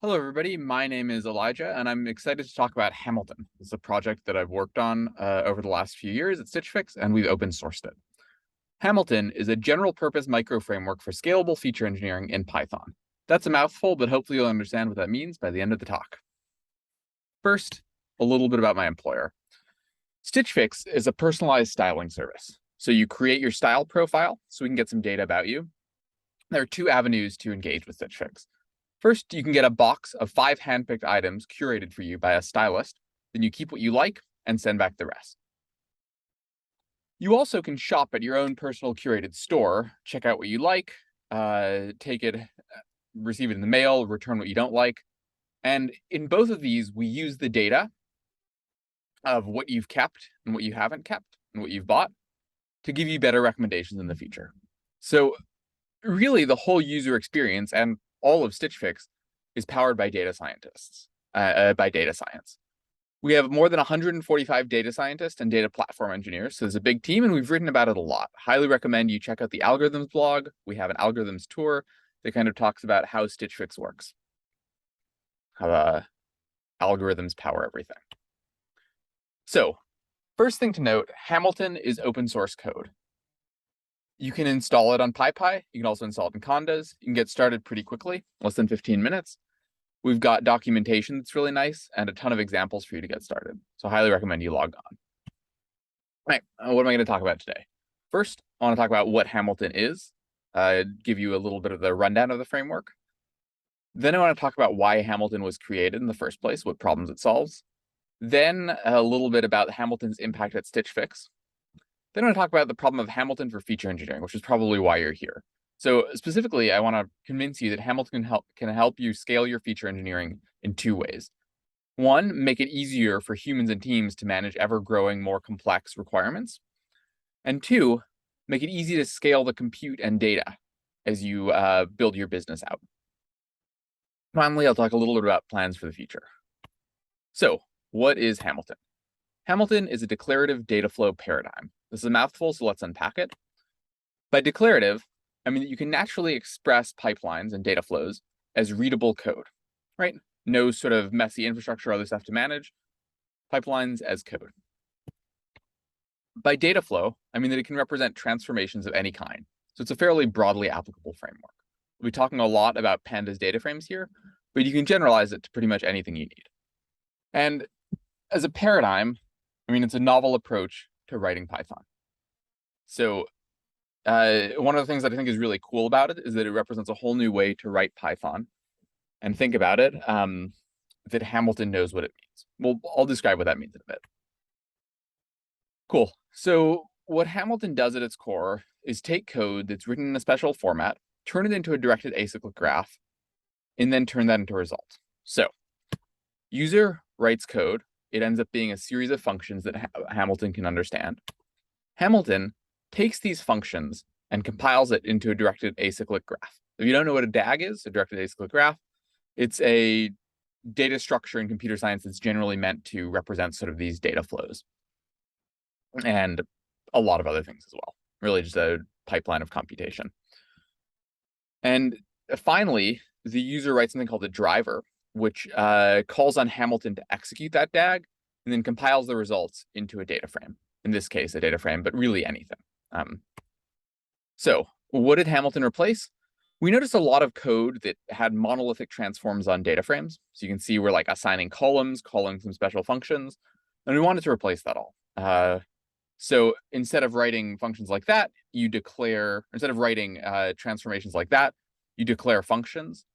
Hello, everybody. My name is Elijah, and I'm excited to talk about Hamilton. It's a project that I've worked on over the last few years at StitchFix, and we've open sourced it. Hamilton is a general purpose microframework for scalable feature engineering in Python. That's a mouthful, but hopefully you'll understand what that means by the end of the talk. First, a little bit about my employer. StitchFix is a personalized styling service. So you create your style profile so we can get some data about you. There are two avenues to engage with StitchFix. First, you can get a box of 5 handpicked items curated for you by a stylist. Then you keep what you like and send back the rest. You also can shop at your own personal curated store, check out what you like, take it, receive it in the mail, return what you don't like. And in both of these, we use the data of what you've kept and what you haven't kept and what you've bought to give you better recommendations in the future. So really, the whole user experience and all of Stitch Fix is powered by data scientists, by data science. We have more than 145 data scientists and data platform engineers, so there's a big team, and we've written about it a lot. Highly recommend you check out the algorithms blog. We have an algorithms tour that kind of talks about how Stitch Fix works, how algorithms power everything. So first thing to note, Hamilton is open source code. You can install it on PyPy. You can also install it in pandas. You can get started pretty quickly, less than 15 minutes. We've got documentation that's really nice and a ton of examples for you to get started. So I highly recommend you log on. All right, what am I going to talk about today? First, I want to talk about what Hamilton is, give you a little bit of the rundown of the framework. Then I want to talk about why Hamilton was created in the first place, what problems it solves. Then a little bit about Hamilton's impact at Stitch Fix. Then I want to talk about the problem of Hamilton for feature engineering, which is probably why you're here. So specifically, I want to convince you that Hamilton can help you scale your feature engineering in 2 ways. One, make it easier for humans and teams to manage ever-growing, more complex requirements. And 2, make it easy to scale the compute and data as you build your business out. Finally, I'll talk a little bit about plans for the future. So what is Hamilton? Hamilton is a declarative data flow paradigm. This is a mouthful, so let's unpack it. By declarative, I mean that you can naturally express pipelines and data flows as readable code, right? No sort of messy infrastructure or other stuff to manage. Pipelines as code. By data flow, I mean that it can represent transformations of any kind. So it's a fairly broadly applicable framework. We'll be talking a lot about pandas data frames here, but you can generalize it to pretty much anything you need. And as a paradigm, I mean, it's a novel approach to writing Python. So one of the things that I think is really cool about it is that it represents a whole new way to write Python. And think about it, that Hamilton knows what it means. Well, I'll describe what that means in a bit. Cool. So what Hamilton does at its core is take code that's written in a special format, turn it into a directed acyclic graph, and then turn that into a result. So user writes code. It ends up being a series of functions that Hamilton can understand. Hamilton takes these functions and compiles it into a directed acyclic graph. If you don't know what a DAG is, a directed acyclic graph, it's a data structure in computer science that's generally meant to represent sort of these data flows and a lot of other things as well. Really just a pipeline of computation. And finally, the user writes something called a driver, which calls on Hamilton to execute that DAG and then compiles the results into a data frame. In this case, a data frame, but really anything. So what did Hamilton replace? We noticed a lot of code that had monolithic transforms on data frames. So you can see we're like assigning columns, calling some special functions, and we wanted to replace that all. So instead of writing functions like that, you declare, instead of writing transformations like that, you declare functions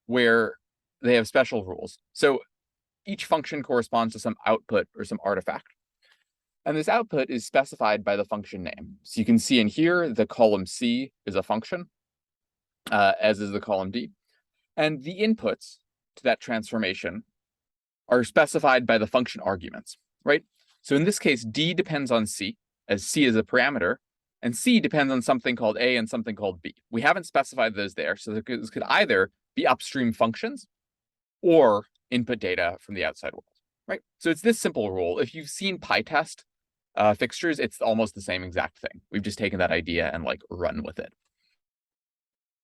where they have special rules. So each function corresponds to some output or some artifact. And this output is specified by the function name. So you can see in here, the column C is a function, as is the column D. And the inputs to that transformation are specified by the function arguments, right? So in this case, D depends on C, as C is a parameter, and C depends on something called A and something called B. We haven't specified those there, so this could either be upstream functions or input data from the outside world, right? So it's this simple rule. If you've seen PyTest fixtures, it's almost the same exact thing. We've just taken that idea and like run with it.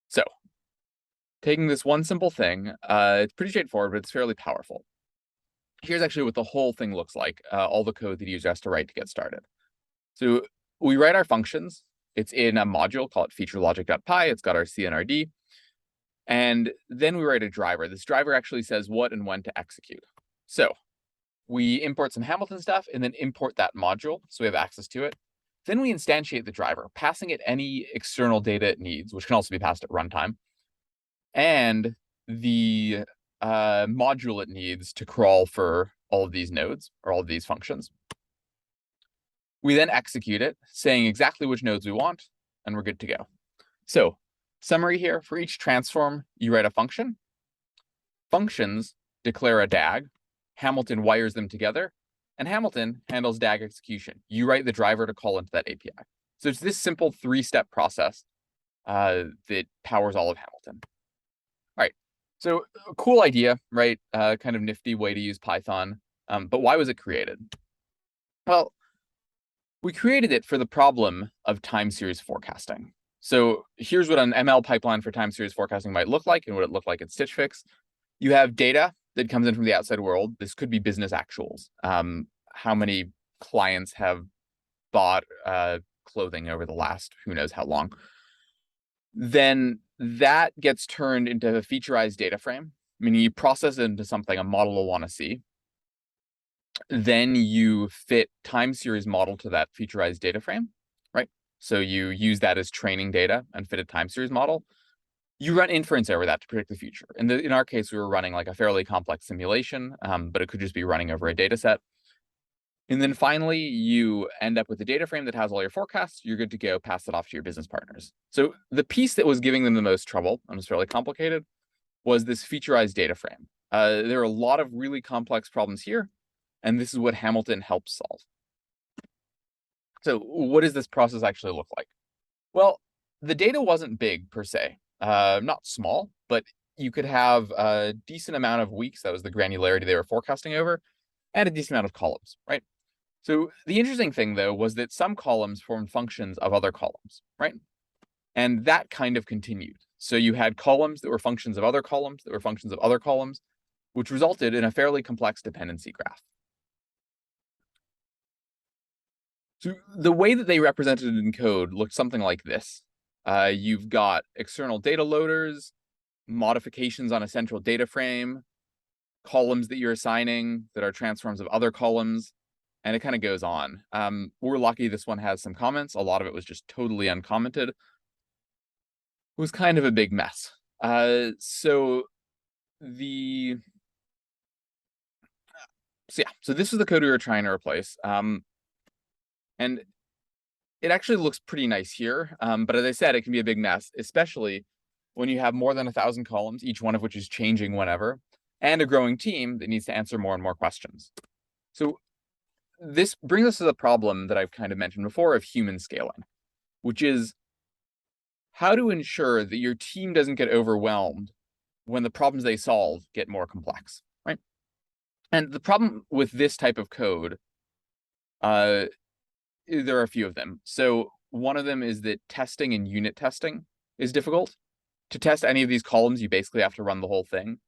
So taking this one simple thing, it's pretty straightforward, but it's fairly powerful. Here's actually what the whole thing looks like, all the code that the user has to write to get started. So we write our functions. It's in a module called featurelogic.py. It's got our C and our D. And then we write a driver. This driver actually says what and when to execute. So we import some Hamilton stuff and then import that module so we have access to it. Then we instantiate the driver, passing it any external data it needs, which can also be passed at runtime, and the module it needs to crawl for all of these nodes or all of these functions. We then execute it, saying exactly which nodes we want, and we're good to go. So summary here, for each transform, you write a function. Functions declare a DAG. Hamilton wires them together, and Hamilton handles DAG execution. You write the driver to call into that API. So it's this simple 3-step process that powers all of Hamilton. All right, so a cool idea, right? Kind of nifty way to use Python. But why was it created? Well, we created it for the problem of time series forecasting. So here's what an ML pipeline for time series forecasting might look like and what it looked like at StitchFix. You have data that comes in from the outside world. This could be business actuals. How many clients have bought clothing over the last who knows how long. Then that gets turned into a featureized data frame, meaning you process it into something a model will want to see. Then you fit time series model to that featureized data frame, right? So you use that as training data and fit a time series model. You run inference over that to predict the future. In our case, we were running like a fairly complex simulation, but it could just be running over a data set. And then finally, you end up with a data frame that has all your forecasts. You're good to go, pass it off to your business partners. So the piece that was giving them the most trouble, and was fairly complicated, was this featureized data frame. There are a lot of really complex problems here, and this is what Hamilton helps solve. So what does this process actually look like? Well, the data wasn't big per se, not small, but you could have a decent amount of weeks. That was the granularity they were forecasting over, and a decent amount of columns, right? So the interesting thing, though, was that some columns formed functions of other columns, right? And that kind of continued. So you had columns that were functions of other columns that were functions of other columns, which resulted in a fairly complex dependency graph. So the way that they represented it in code looked something like this. You've got external data loaders, modifications on a central data frame, columns that you're assigning that are transforms of other columns, and it kind of goes on. We're lucky this one has some comments. A lot of it was just totally uncommented. It was kind of a big mess. So this is the code we were trying to replace. And it actually looks pretty nice here. But as I said, it can be a big mess, especially when you have more than 1,000 columns, each one of which is changing whenever, and a growing team that needs to answer more and more questions. So this brings us to the problem that I've kind of mentioned before of human scaling, which is how to ensure that your team doesn't get overwhelmed when the problems they solve get more complex, right? And the problem with this type of code, there are a few of them. So one of them is that testing and unit testing is difficult. To test any of these columns, you basically have to run the whole thing.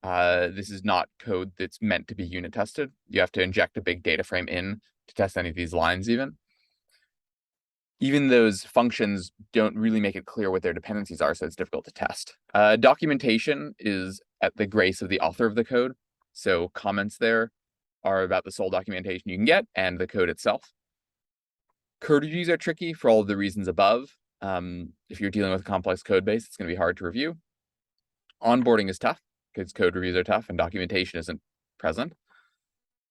This is not code that's meant to be unit tested. You have to inject a big data frame in to test any of these lines even. Even those functions don't really make it clear what their dependencies are, so it's difficult to test. Documentation is at the grace of the author of the code. So comments there are about the sole documentation you can get and the code itself. Code reviews are tricky for all of the reasons above. If you're dealing with a complex code base, it's going to be hard to review. Onboarding is tough because code reviews are tough and documentation isn't present.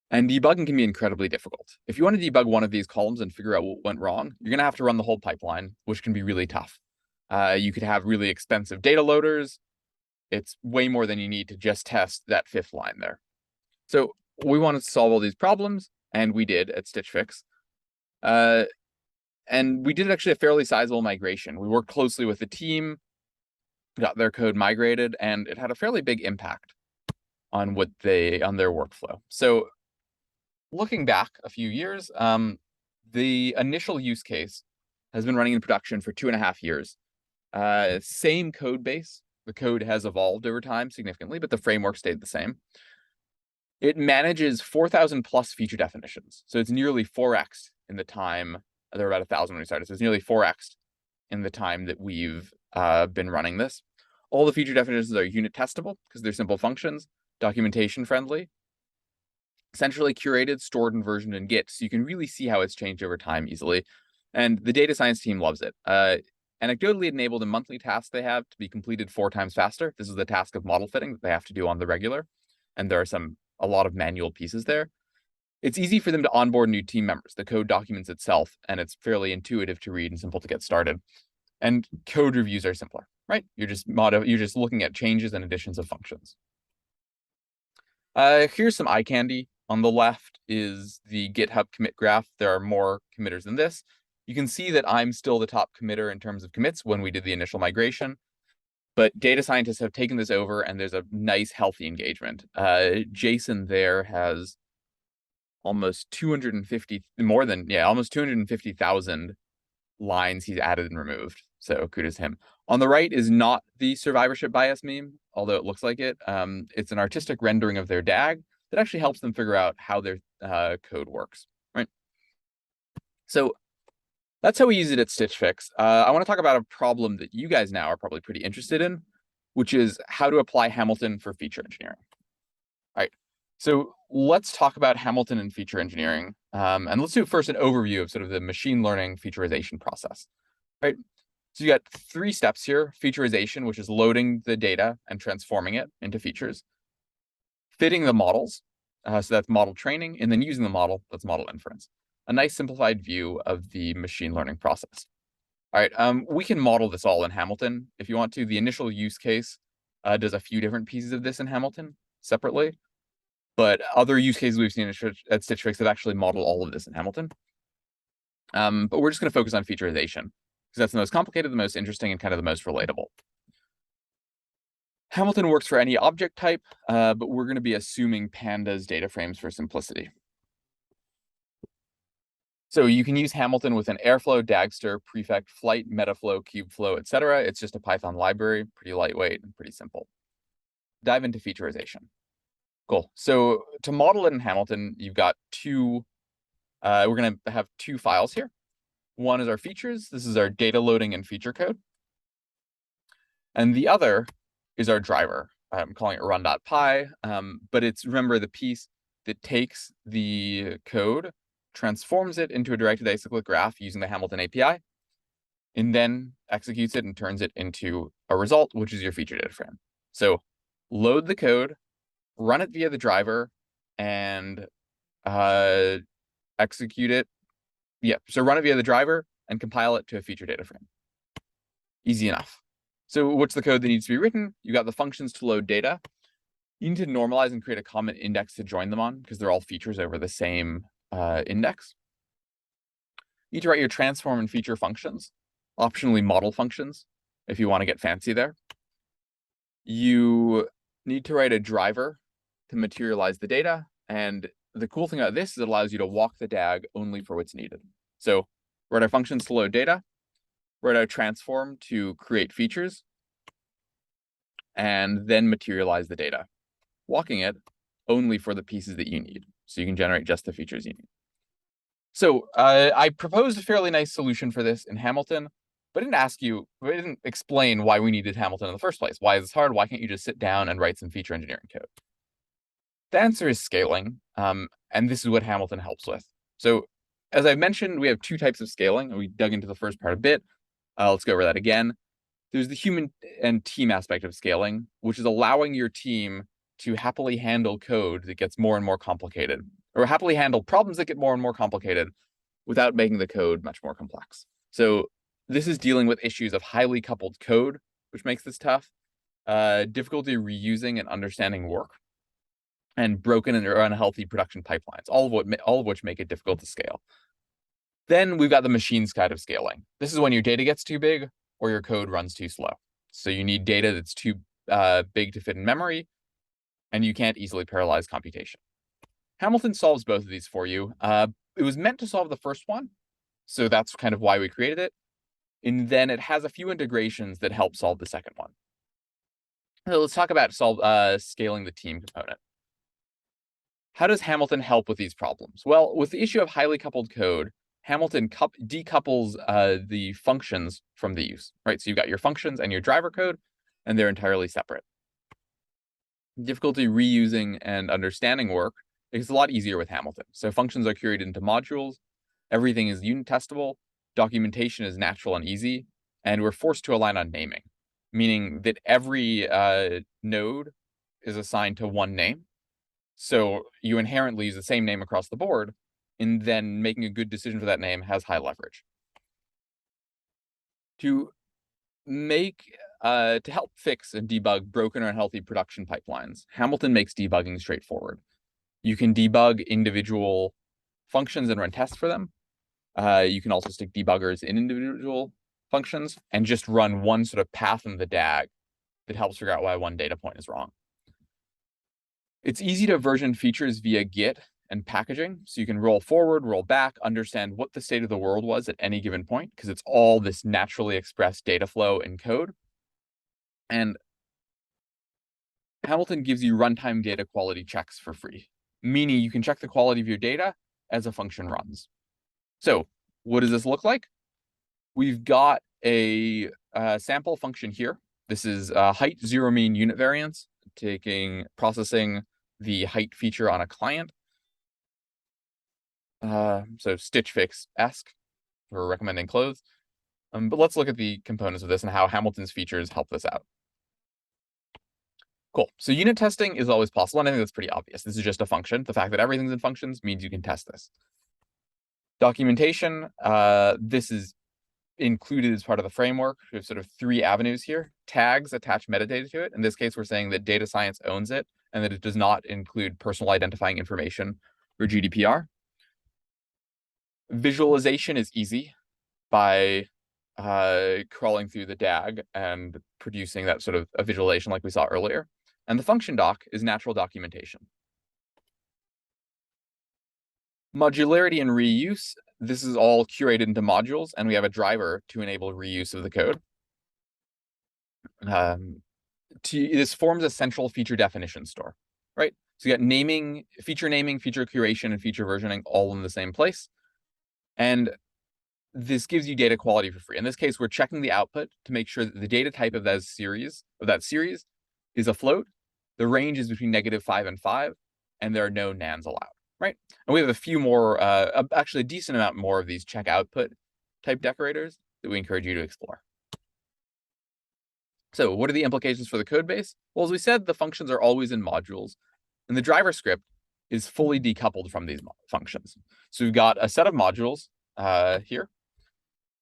And debugging can be incredibly difficult. If you want to debug one of these columns and figure out what went wrong, you're going to have to run the whole pipeline, which can be really tough. You could have really expensive data loaders. It's way more than you need to just test that 5th line there. So we wanted to solve all these problems, and we did at StitchFix. And we did actually a fairly sizable migration. We worked closely with the team, got their code migrated, and it had a fairly big impact on their workflow. So looking back a few years, the initial use case has been running in production for 2.5 years. Same code base. The code has evolved over time significantly, but the framework stayed the same. It manages 4,000 plus feature definitions. So it's nearly 4x in the time. There were about 1,000 when we started. So it's nearly 4x in the time that we've been running this. All the feature definitions are unit testable because they're simple functions, documentation friendly, centrally curated, stored, and versioned in Git. So you can really see how it's changed over time easily. And the data science team loves it. Anecdotally, it enabled a monthly task they have to be completed 4 times faster. This is the task of model fitting that they have to do on the regular. And there are a lot of manual pieces there. It's easy for them to onboard new team members. The code documents itself, and it's fairly intuitive to read and simple to get started. And code reviews are simpler, right? You're just looking at changes and additions of functions. Here's some eye candy. On the left is the GitHub commit graph. There are more committers than this. You can see that I'm still the top committer in terms of commits when we did the initial migration. But data scientists have taken this over, and there's a nice, healthy engagement. Jason there has almost 250,000 lines he's added and removed. So kudos to him. On the right is not the survivorship bias meme, although it looks like it. It's an artistic rendering of their DAG that actually helps them figure out how their code works, right? So that's how we use it at StitchFix. I want to talk about a problem that you guys now are probably pretty interested in, which is how to apply Hamilton for feature engineering. All right, so let's talk about Hamilton and feature engineering. And let's do first an overview of sort of the machine learning featureization process, right? So you got 3 steps here: featureization, which is loading the data and transforming it into features; fitting the models, so that's model training; and then using the model, that's model inference. A nice simplified view of the machine learning process. All right, we can model this all in Hamilton if you want to. The initial use case does a few different pieces of this in Hamilton separately, but other use cases we've seen at Stitch Fix have actually modeled all of this in Hamilton. But we're just going to focus on featureization because that's the most complicated, the most interesting, and kind of the most relatable. Hamilton works for any object type, but we're going to be assuming pandas data frames for simplicity. So you can use Hamilton with an Airflow, Dagster, Prefect, Flight, Metaflow, Kubeflow, etc. It's just a Python library, pretty lightweight and pretty simple. Dive into featureization. Cool. So to model it in Hamilton, you've got we're going to have 2 files here. One is our features. This is our data loading and feature code. And the other is our driver. I'm calling it run.py, but it's, remember, the piece that takes the code, transforms it into a directed acyclic graph using the Hamilton API, and then executes it and turns it into a result, which is your feature data frame. So load the code, run it via the driver, and execute it. Yeah, so run it via the driver and compile it to a feature data frame. Easy enough. So what's the code that needs to be written? You got the functions to load data. You need to normalize and create a common index to join them on because they're all features over the same index. You need to write your transform and feature functions, optionally model functions, if you want to get fancy there. You need to write a driver to materialize the data. And the cool thing about this is it allows you to walk the DAG only for what's needed. So write our functions to load data, write our transform to create features, and then materialize the data, walking it only for the pieces that you need. So you can generate just the features you need. So I proposed a fairly nice solution for this in Hamilton, but I didn't explain why we needed Hamilton in the first place. Why is this hard? Why can't you just sit down and write some feature engineering code? The answer is scaling, and this is what Hamilton helps with. So as I mentioned, we have 2 types of scaling, and we dug into the first part a bit. Let's go over that again. There's the human and team aspect of scaling, which is allowing your team to happily handle code that gets more and more complicated, or happily handle problems that get more and more complicated without making the code much more complex. So this is dealing with issues of highly coupled code, which makes this tough, difficulty reusing and understanding work, and broken and unhealthy production pipelines, all of which make it difficult to scale. Then we've got the machine side of scaling. This is when your data gets too big or your code runs too slow. So you need data that's too big to fit in memory, and you can't easily parallelize computation. Hamilton solves both of these for you. It was meant to solve the first one, so that's kind of why we created it. And then it has a few integrations that help solve the second one. So let's talk about scaling the team component. How does Hamilton help with these problems? Well, with the issue of highly coupled code, Hamilton decouples the functions from the use, right? So you've got your functions and your driver code, and they're entirely separate. Difficulty reusing and understanding work is a lot easier with Hamilton. So functions are curated into modules, everything is unit testable, documentation is natural and easy, and we're forced to align on naming, meaning that every node is assigned to one name. So you inherently use the same name across the board, and then making a good decision for that name has high leverage. To help fix and debug broken or unhealthy production pipelines, Hamilton makes debugging straightforward. You can debug individual functions and run tests for them. You can also stick debuggers in individual functions and just run one sort of path in the DAG that helps figure out why one data point is wrong. It's easy to version features via Git and packaging, so you can roll forward, roll back, understand what the state of the world was at any given point, because it's all this naturally expressed data flow in code. And Hamilton gives you runtime data quality checks for free, meaning you can check the quality of your data as a function runs. So what does this look like? We've got a sample function here. This is height, zero mean unit variance, processing the height feature on a client. So StitchFix-esque for recommending clothes. But let's look at the components of this and how Hamilton's features help this out. Cool. So unit testing is always possible, and I think that's pretty obvious. This is just a function. The fact that everything's in functions means you can test this. Documentation, this is included as part of the framework. We have sort of three avenues here. Tags attach metadata to it. In this case, we're saying that data science owns it and that it does not include personal identifying information or GDPR. Visualization is easy by crawling through the DAG and producing that sort of a visualization like we saw earlier. And the function doc is natural documentation. Modularity and reuse, this is all curated into modules, and we have a driver to enable reuse of the code. This forms a central feature definition store, right? So you got naming, feature curation, and feature versioning all in the same place. And this gives you data quality for free. In this case, we're checking the output to make sure that the data type of that series is a float. The range is between -5 and 5, and there are no nans allowed, right? And we have a few more, actually a decent amount more of these check output type decorators that we encourage you to explore. So what are the implications for the code base? Well, as we said, the functions are always in modules, and the driver script is fully decoupled from these functions. So we've got a set of modules here,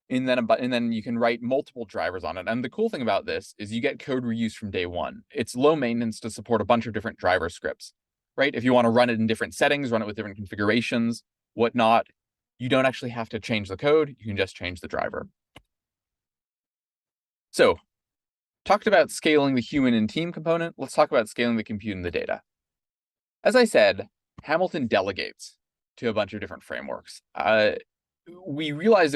and then you can write multiple drivers on it. And the cool thing about this is you get code reuse from day one. It's low maintenance to support a bunch of different driver scripts, right? If you want to run it in different settings, run it with different configurations, whatnot, you don't actually have to change the code. You can just change the driver. So talked about scaling the human and team component. Let's talk about scaling the compute and the data. As I said, Hamilton delegates to a bunch of different frameworks. We realized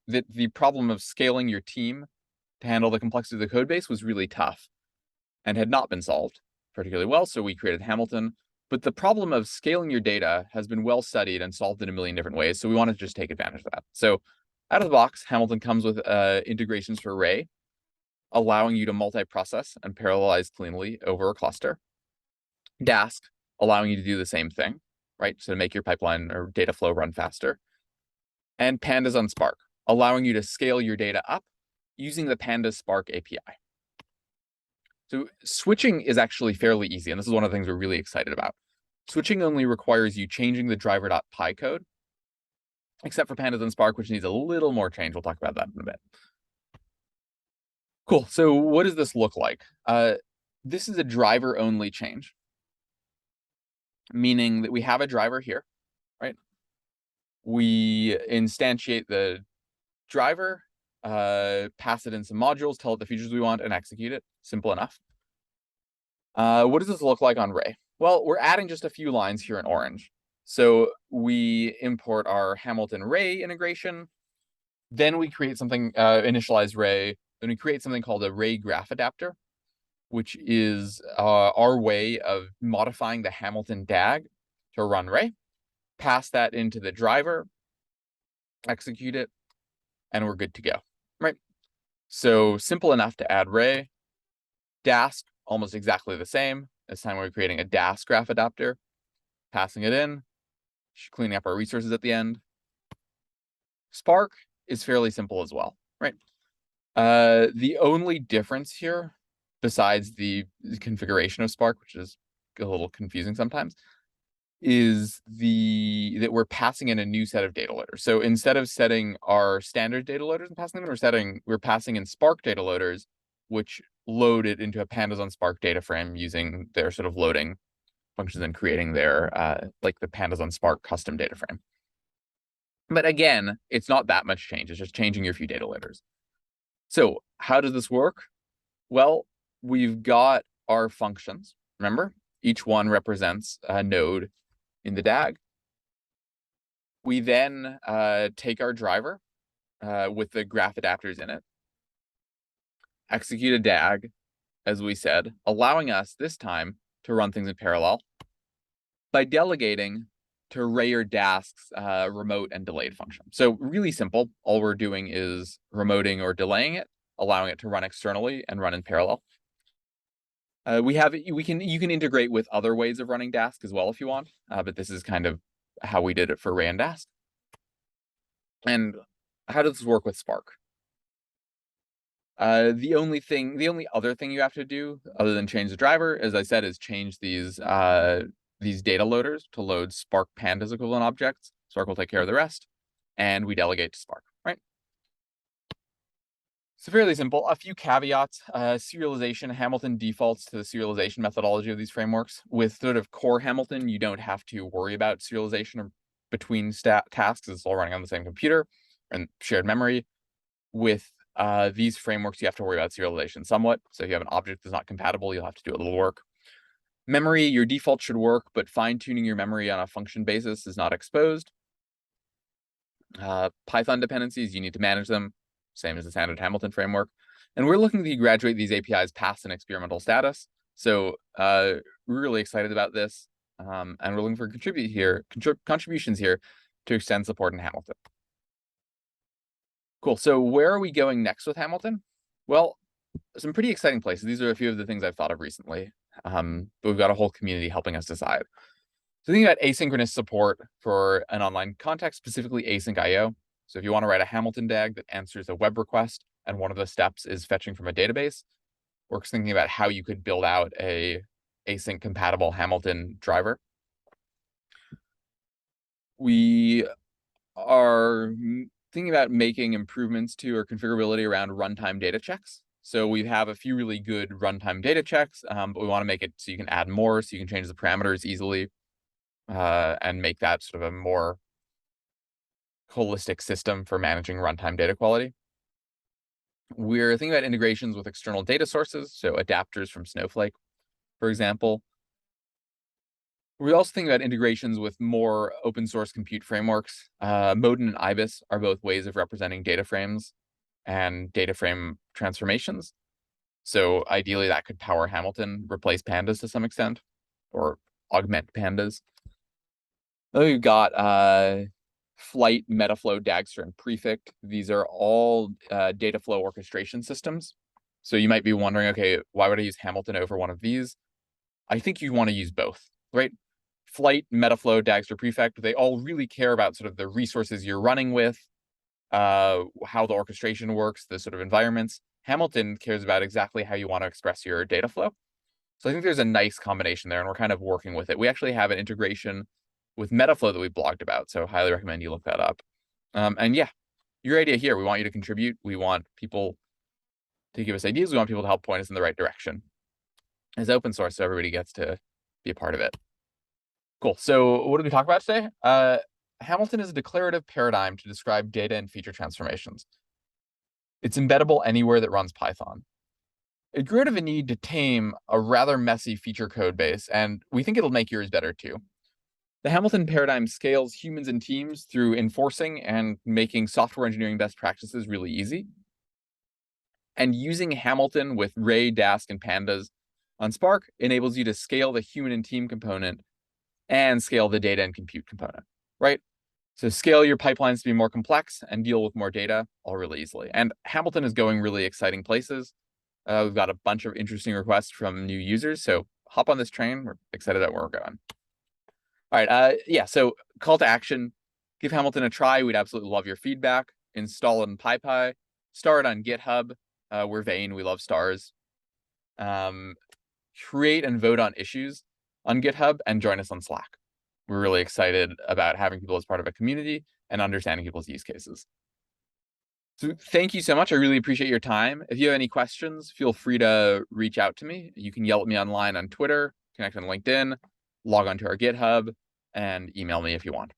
that the problem of scaling your team to handle the complexity of the code base was really tough and had not been solved particularly well, so we created Hamilton. But the problem of scaling your data has been well studied and solved in a million different ways, so we wanted to just take advantage of that. So out of the box, Hamilton comes with integrations for array, allowing you to multi-process and parallelize cleanly over a cluster. Dask, allowing you to do the same thing, right? So to make your pipeline or data flow run faster. And pandas on Spark, allowing you to scale your data up using the pandas Spark API. So switching is actually fairly easy, and this is one of the things we're really excited about. Switching only requires you changing the driver.py code, except for pandas and Spark, which needs a little more change. We'll talk about that in a bit. Cool. So what does this look like? This is a driver-only change, meaning that we have a driver here, right? We instantiate the driver, pass it in some modules, tell it the features we want, and execute it. Simple enough. What does this look like on Ray? Well, we're adding just a few lines here in orange. So we import our Hamilton Ray integration. Then we create something, initialize Ray. Then we create something called a Ray graph adapter. which is our way of modifying the Hamilton DAG to run Ray, pass that into the driver, execute it, and we're good to go, right? So simple enough to add Ray. Dask, almost exactly the same. This time we're creating a Dask graph adapter, passing it in, cleaning up our resources at the end. Spark is fairly simple as well, right? The only difference here, besides the configuration of Spark, which is a little confusing sometimes, is that we're passing in a new set of data loaders. So instead of setting our standard data loaders and passing them, we're passing in Spark data loaders, which load it into a pandas on Spark data frame using their sort of loading functions and creating their like the pandas on Spark custom data frame. But again, it's not that much change. It's just changing your few data loaders. So how does this work? Well, we've got our functions. Remember, each one represents a node in the DAG. We then take our driver with the graph adapters in it, execute a DAG, as we said, allowing us this time to run things in parallel by delegating to Ray or Dask's remote and delayed function. So really simple. All we're doing is remoting or delaying it, allowing it to run externally and run in parallel. You can integrate with other ways of running Dask as well if you want, but this is kind of how we did it for Ray and Dask. And how does this work with Spark? The only other thing you have to do, other than change the driver, as I said, is change these data loaders to load Spark pandas equivalent objects. Spark will take care of the rest, and we delegate to Spark, right? So fairly simple. A few caveats. Serialization, Hamilton defaults to the serialization methodology of these frameworks. With sort of core Hamilton, you don't have to worry about serialization between tasks. It's all running on the same computer and shared memory. With these frameworks, you have to worry about serialization somewhat. So if you have an object that's not compatible, you'll have to do a little work. Memory, your default should work, but fine-tuning your memory on a function basis is not exposed. Python dependencies, you need to manage them, same as the standard Hamilton framework. And we're looking to graduate these APIs past an experimental status. So we're really excited about this. And we're looking for contributions here to extend support in Hamilton. Cool. So where are we going next with Hamilton? Well, some pretty exciting places. These are a few of the things I've thought of recently. But we've got a whole community helping us decide. So thinking about asynchronous support for an online context, specifically async IO. So if you want to write a Hamilton DAG that answers a web request, and one of the steps is fetching from a database, we're thinking about how you could build out a async compatible Hamilton driver. We are thinking about making improvements to our configurability around runtime data checks. So we have a few really good runtime data checks, but we want to make it so you can add more, so you can change the parameters easily, and make that sort of a more holistic system for managing runtime data quality. We're thinking about integrations with external data sources, so adapters from Snowflake, for example. We also think about integrations with more open source compute frameworks. Modin and Ibis are both ways of representing data frames and data frame transformations. So ideally that could power Hamilton, replace pandas to some extent, or augment pandas. Then we've got Flight, Metaflow, Dagster, and Prefect. These are all data flow orchestration systems. So you might be wondering, okay, why would I use Hamilton over one of these? I think you want to use both, right? Flight, Metaflow, Dagster, Prefect, they all really care about sort of the resources you're running with, how the orchestration works, the sort of environments. Hamilton cares about exactly how you want to express your data flow. So I think there's a nice combination there, and we're kind of working with it. We actually have an integration with Metaflow that we blogged about, so highly recommend you look that up. And yeah, your idea here, we want you to contribute. We want people to give us ideas. We want people to help point us in the right direction. It's open source, so everybody gets to be a part of it. Cool. So what did we talk about today? Hamilton is a declarative paradigm to describe data and feature transformations. It's embeddable anywhere that runs Python. It grew out of a need to tame a rather messy feature code base, and we think it'll make yours better too. The Hamilton paradigm scales humans and teams through enforcing and making software engineering best practices really easy. And using Hamilton with Ray, Dask, and Pandas on Spark enables you to scale the human and team component and scale the data and compute component, right? So scale your pipelines to be more complex and deal with more data all really easily. And Hamilton is going really exciting places. We've got a bunch of interesting requests from new users. So hop on this train. We're excited about where we're going. All right. Yeah. So call to action. Give Hamilton a try. We'd absolutely love your feedback. Install it in PyPy. Start on GitHub. We're vain. We love stars. Create and vote on issues on GitHub and join us on Slack. We're really excited about having people as part of a community and understanding people's use cases. So thank you so much. I really appreciate your time. If you have any questions, feel free to reach out to me. You can yell at me online on Twitter, connect on LinkedIn, log on to our GitHub, and email me if you want.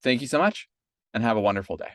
Thank you so much, and have a wonderful day.